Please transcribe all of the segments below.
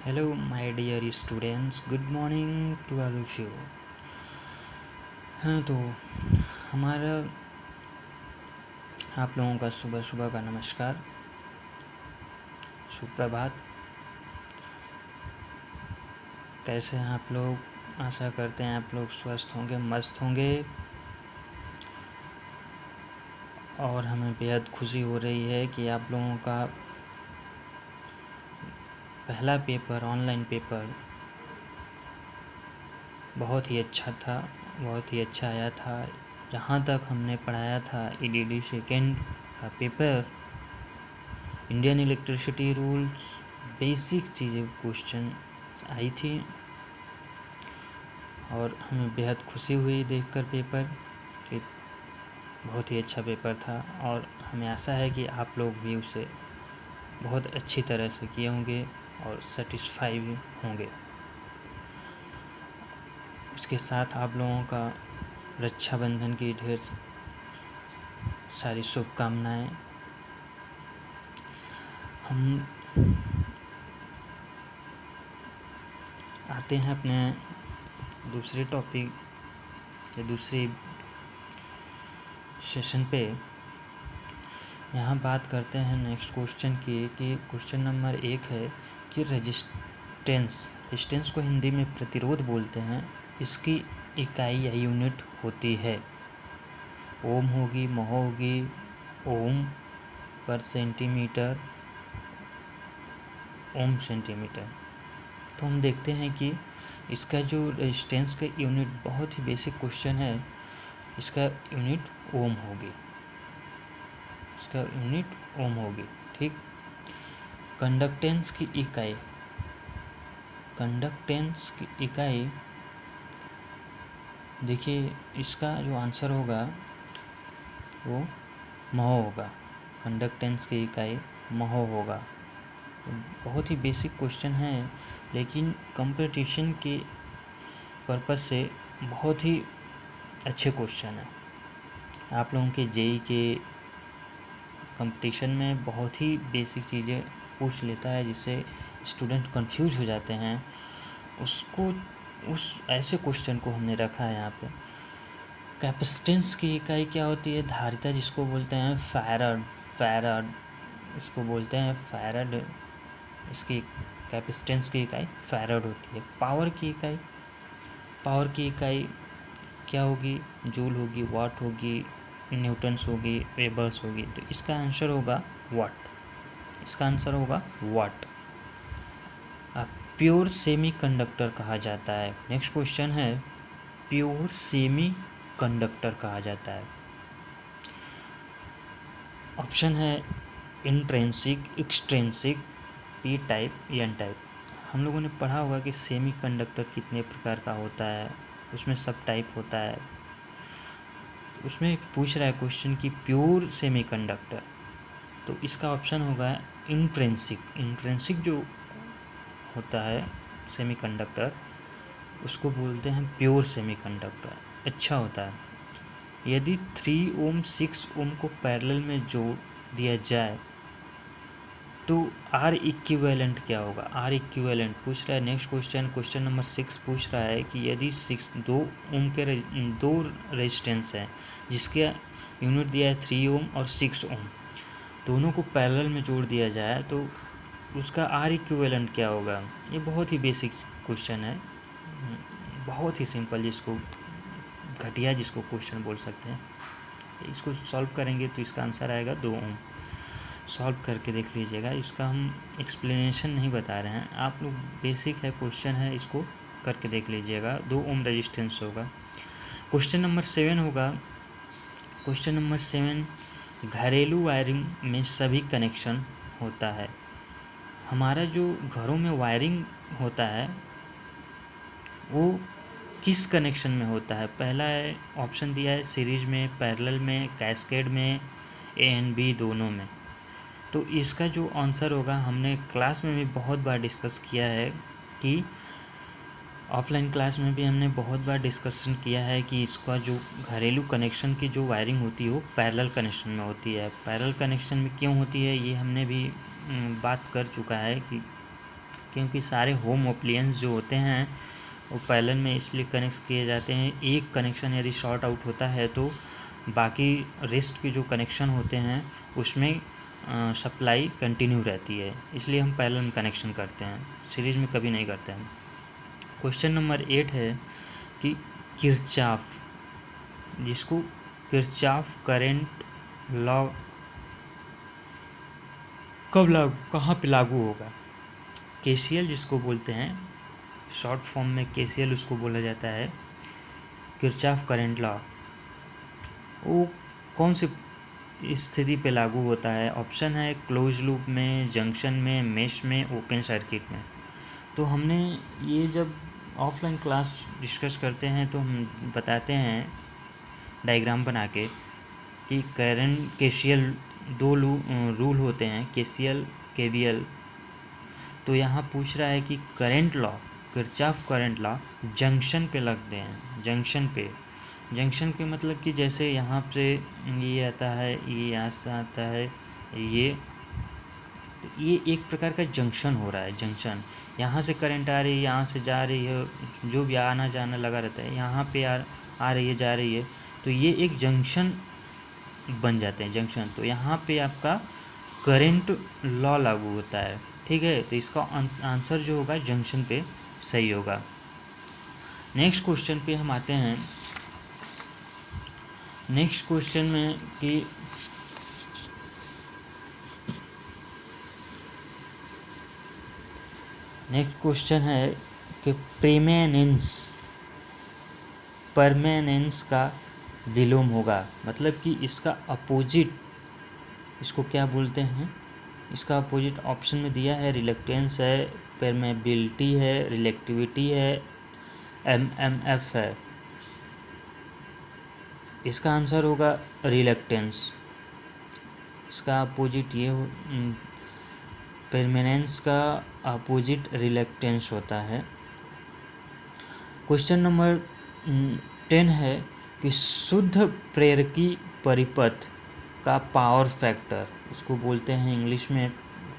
Hello, my dear students. Good morning to all of you. हाँ तो हमारा आप लोगों का सुबह सुबह का नमस्कार, सुप्रभात। कैसे हैं आप लोग? आशा करते हैं आप लोग स्वस्थ होंगे, मस्त होंगे। और हमें बेहद खुशी हो रही है कि आप लोगों का पहला पेपर, ऑनलाइन पेपर बहुत ही अच्छा था, बहुत ही अच्छा आया था। जहाँ तक हमने पढ़ाया था EDD सेकेंड का paper, Indian electricity rules, basic चीज़ें क्वेश्चन आई थी और हमें बेहद खुशी हुई देखकर पेपर कि बहुत ही अच्छा पेपर था। और हमें आशा है कि आप लोग भी उसे बहुत अच्छी तरह से किए होंगे और सेटिस्फाई भी होंगे। इसके साथ आप लोगों का रक्षाबंधन की ढेर सारी शुभकामनाएं। हम आते हैं अपने दूसरे टॉपिक या दूसरे सेशन पे। यहाँ बात करते हैं नेक्स्ट क्वेश्चन की कि क्वेश्चन नंबर 1 है कि रेजिस्टेंस को हिंदी में प्रतिरोध बोलते हैं। इसकी इकाई या यूनिट होती है ओम होगी, महो होगी, ओम पर सेंटीमीटर, ओम सेंटीमीटर। तो हम देखते हैं कि इसका जो रेजिस्टेंस का यूनिट बहुत ही बेसिक क्वेश्चन है, इसका यूनिट ओम होगी, इसका यूनिट ओम होगी। ठीक। कंडक्टेंस की इकाई, कंडक्टेंस की इकाई देखिए, इसका जो आंसर होगा वो महो होगा। कंडक्टेंस की इकाई महो होगा। तो बहुत ही बेसिक क्वेश्चन है, लेकिन कंपटीशन के पर्पस से बहुत ही अच्छे क्वेश्चन है। आप लोगों के जेई के कंपटीशन में बहुत ही बेसिक चीज़ें पूछ लेता है, जिससे स्टूडेंट कंफ्यूज हो जाते हैं। उसको उस ऐसे क्वेश्चन को हमने रखा है यहाँ पे। कैपेसिटेंस की इकाई क्या होती है? धारिता, जिसको बोलते हैं फैराड, फैराड इसको बोलते हैं फैराड। इसकी कैपेसिटेंस की इकाई फैराड होती है। पावर की इकाई, पावर की इकाई क्या होगी? जूल होगी, वाट होगी, न्यूटन्स होगी, वेबर्स होगी। तो इसका आंसर होगा वाट, इसका आंसर होगा वाट। प्योर सेमी कंडक्टर कहा जाता है। नेक्स्ट क्वेश्चन है, प्योर सेमी कंडक्टर कहा जाता है। ऑप्शन है intrinsic, extrinsic, P type, N type. हम लोगों ने पढ़ा होगा कि सेमी कंडक्टर कितने प्रकार का होता है, उसमें सब टाइप होता है। उसमें पूछ रहा है क्वेश्चन कि प्योर सेमी कंडक्टर, तो इसका ऑप्शन होगा इंट्रिंसिक। इंट्रिंसिक जो होता है सेमी कंडक्टर, उसको बोलते हैं प्योर सेमी कंडक्टर, अच्छा होता है। यदि 3 ओम 6 ओम को पैरेलल में जोड़ दिया जाए तो आर इक्विवेलेंट क्या होगा? आर इक्विवेलेंट पूछ रहा है। नेक्स्ट क्वेश्चन, क्वेश्चन नंबर 6 पूछ रहा है कि यदि 2 ओम के दो रेजिस्टेंस हैं, जिसके यूनिट दिया है 3 ओम और 6 ओम, दोनों को पैरेलल में जोड़ दिया जाए तो उसका आर इक्विवेलेंट क्या होगा? ये बहुत ही बेसिक क्वेश्चन है, बहुत ही सिंपल, जिसको घटिया जिसको क्वेश्चन बोल सकते हैं। इसको सॉल्व करेंगे तो इसका आंसर आएगा 2 ओम। सॉल्व करके देख लीजिएगा, इसका हम एक्सप्लेनेशन नहीं बता रहे हैं, आप लोग बेसिक है क्वेश्चन है, इसको करके देख लीजिएगा। 2 ओम रेजिस्टेंस होगा। क्वेश्चन नंबर 7 होगा। क्वेश्चन नंबर 7, घरेलू वायरिंग में सभी कनेक्शन होता है। हमारा जो घरों में वायरिंग होता है वो किस कनेक्शन में होता है? पहला है ऑप्शन दिया है सीरीज में, पैरेलल में, कैस्केड में, ए एंड बी दोनों में। तो इसका जो आंसर होगा, हमने क्लास में भी बहुत बार डिस्कस किया है कि ऑफलाइन क्लास में भी हमने बहुत बार डिस्कशन किया है कि इसका जो घरेलू कनेक्शन की जो वायरिंग होती है वो पैरेलल कनेक्शन में होती है। पैरेलल कनेक्शन में क्यों होती है ये हमने भी बात कर चुका है कि क्योंकि सारे होम अप्लायंस जो होते हैं वो पैरेलल में इसलिए कनेक्ट किए जाते हैं। एक कनेक्शन यदि शॉर्ट आउट होता है तो बाकी रेस्ट के जो कनेक्शन होते हैं उसमें सप्लाई कंटिन्यू रहती है, इसलिए हम पैरेलल में कनेक्शन करते हैं, सीरीज में कभी नहीं करते हैं। क्वेश्चन नंबर 8 है कि किरचॉफ, जिसको किरचॉफ करंट लॉ कब लागू, कहाँ पे लागू होगा? केसीएल जिसको बोलते हैं, शॉर्ट फॉर्म में केसीएल उसको बोला जाता है, किरचॉफ करंट लॉ। वो कौन सी स्थिति पे लागू होता है? ऑप्शन है क्लोज लूप में, जंक्शन में, मेश में, ओपन सर्किट में। तो हमने ये जब ऑफलाइन क्लास डिस्कस करते हैं तो हम बताते हैं डायग्राम बना के कि करंट केसीएल दो रूल होते हैं, केसीएल केवीएल। तो यहाँ पूछ रहा है कि current law, Kirchhoff current law junction पे लगते हैं। जंक्शन पे मतलब कि जैसे यहाँ से ये आता है, ये यहाँ से आता है, ये एक प्रकार का जंक्शन हो रहा है। जंक्शन, यहाँ से करंट आ रही है, यहाँ से जा रही है, जो भी आना जाना लगा रहता है, यहाँ पे आ रही है, जा रही है, तो ये एक जंक्शन बन जाते हैं, जंक्शन। तो यहाँ पे आपका करंट लॉ लागू होता है, ठीक है। तो इसका आंसर जो होगा जंक्शन पे सही होगा। नेक्स्ट क्वेश्चन पे हम आते हैं। नेक्स्ट क्वेश्चन में कि नेक्स्ट क्वेश्चन है कि परमानेंस का विलोम होगा, मतलब कि इसका अपोजिट, इसको क्या बोलते हैं? इसका अपोजिट ऑप्शन में दिया है, रिलक्टेंस है, परमेबिलिटी है, रिलेक्टिविटी है, एमएमएफ है। इसका आंसर होगा रिलक्टेंस। इसका अपोजिट ये परमानेंस का अपोजिट रिलक्टेंस होता है। क्वेश्चन नंबर 10 है कि शुद्ध प्रेरकी परिपथ का पावर फैक्टर, उसको बोलते हैं इंग्लिश में,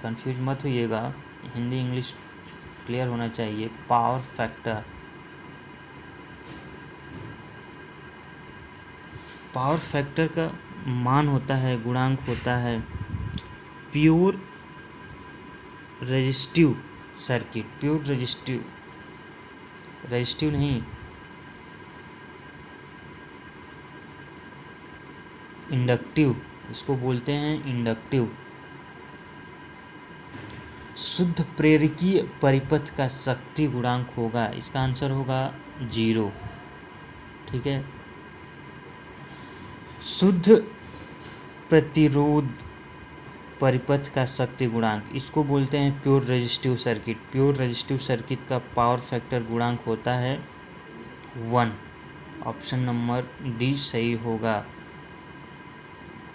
कंफ्यूज मत होइएगा, हिंदी इंग्लिश क्लियर होना चाहिए। पावर फैक्टर, पावर फैक्टर का मान होता है, गुणांक होता है pure resistive circuit, pure resistive नहीं, इंडक्टिव, इसको बोलते हैं इंडक्टिव। शुद्ध प्रेरकीय परिपथ का शक्ति गुणांक होगा, इसका आंसर होगा 0, ठीक है। शुद्ध प्रतिरोध परिपथ का शक्ति गुणांक, इसको बोलते हैं pure resistive circuit. Pure resistive circuit का पावर फैक्टर गुणांक होता है 1। ऑप्शन नंबर डी सही होगा,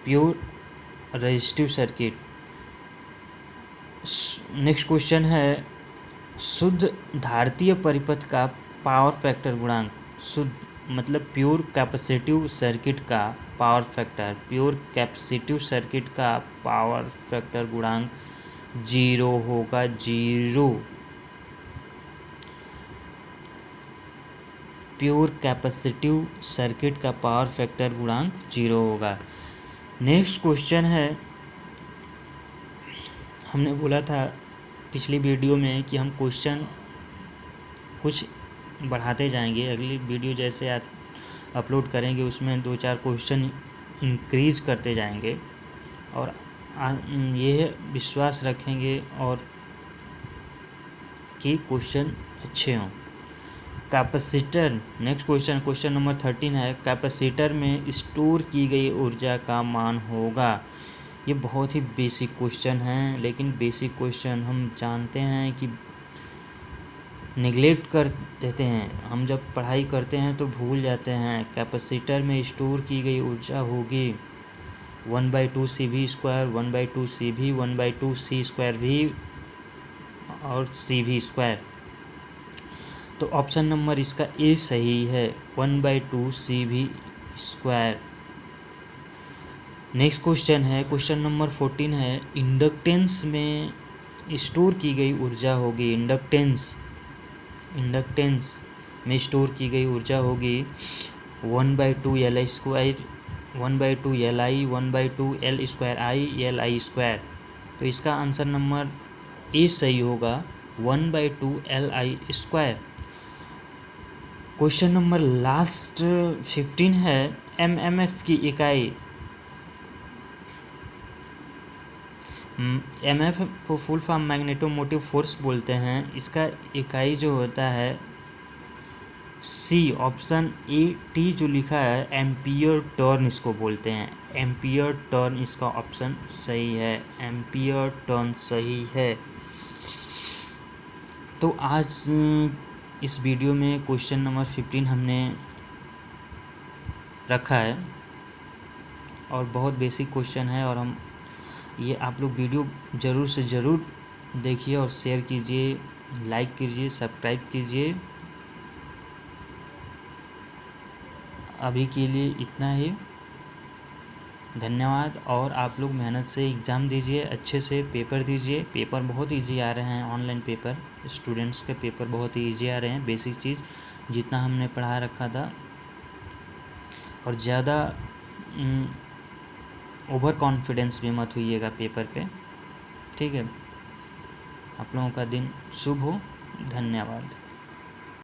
pure resistive circuit. Next question है शुद्ध धारितीय परिपथ का पावर फैक्टर गुणांक, शुद्ध मतलब प्योर कैपेसिटिव सर्किट का power factor, pure capacitive circuit का पावर फैक्टर गुणांक 0 होगा, 0। प्योर कैपेसिटिव सर्किट का पावर फैक्टर गुणांक 0 होगा। नेक्स्ट क्वेश्चन है, हमने बोला था पिछली वीडियो में कि हम क्वेश्चन कुछ बढ़ाते जाएंगे, अगली वीडियो जैसे अपलोड करेंगे उसमें 2-4 क्वेश्चन इंक्रीज करते जाएंगे और ये विश्वास रखेंगे और कि क्वेश्चन अच्छे हों। कैपेसिटर, नेक्स्ट क्वेश्चन नंबर 13 है, कैपेसिटर में स्टोर की गई ऊर्जा का मान होगा। ये बहुत ही बेसिक क्वेश्चन है, लेकिन बेसिक क्वेश्चन हम जानते हैं कि निगलेक्ट कर देते हैं, हम जब पढ़ाई करते हैं तो भूल जाते हैं। कैपेसिटर में स्टोर की गई ऊर्जा होगी 1/2 CV², 1/2 CV, 1/2 C²V और CV²। तो ऑप्शन नंबर इसका ए सही है, 1/2 CV²। नेक्स्ट क्वेश्चन है, क्वेश्चन नंबर 14 है, इंडक्टेंस में स्टोर की गई ऊर्जा होगी, इंडक्टेंस में स्टोर की गई ऊर्जा होगी 1/2 Li², 1/2 Li, 1/2 L²I तो इसका आंसर नंबर ए सही होगा 1/2 Li²। क्वेश्चन नंबर लास्ट 15 है, MMF की इकाई। MF को फुल फॉर्म मैग्नेटोमोटिव फोर्स बोलते हैं। इसका इकाई जो होता है सी, ऑप्शन ए टी जो लिखा है, एम्पियर टर्न इसको बोलते हैं। एम्पियर टर्न इसका ऑप्शन सही है, एम्पियर टर्न सही है। तो आज इस वीडियो में क्वेश्चन नंबर 15 हमने रखा है और बहुत बेसिक क्वेश्चन है, और हम ये आप लोग वीडियो ज़रूर से ज़रूर देखिए और शेयर कीजिए, लाइक कीजिए, सब्सक्राइब कीजिए। अभी के लिए इतना ही, धन्यवाद। और आप लोग मेहनत से एग्ज़ाम दीजिए, अच्छे से पेपर दीजिए। पेपर बहुत इजी आ रहे हैं, ऑनलाइन पेपर स्टूडेंट्स के पेपर बहुत ही इजी आ रहे हैं। बेसिक चीज़ जितना हमने पढ़ा रखा था, और ज़्यादा ओवर कॉन्फिडेंस भी मत होइएगा पेपर पे, ठीक है। आप लोगों का दिन शुभ हो, धन्यवाद।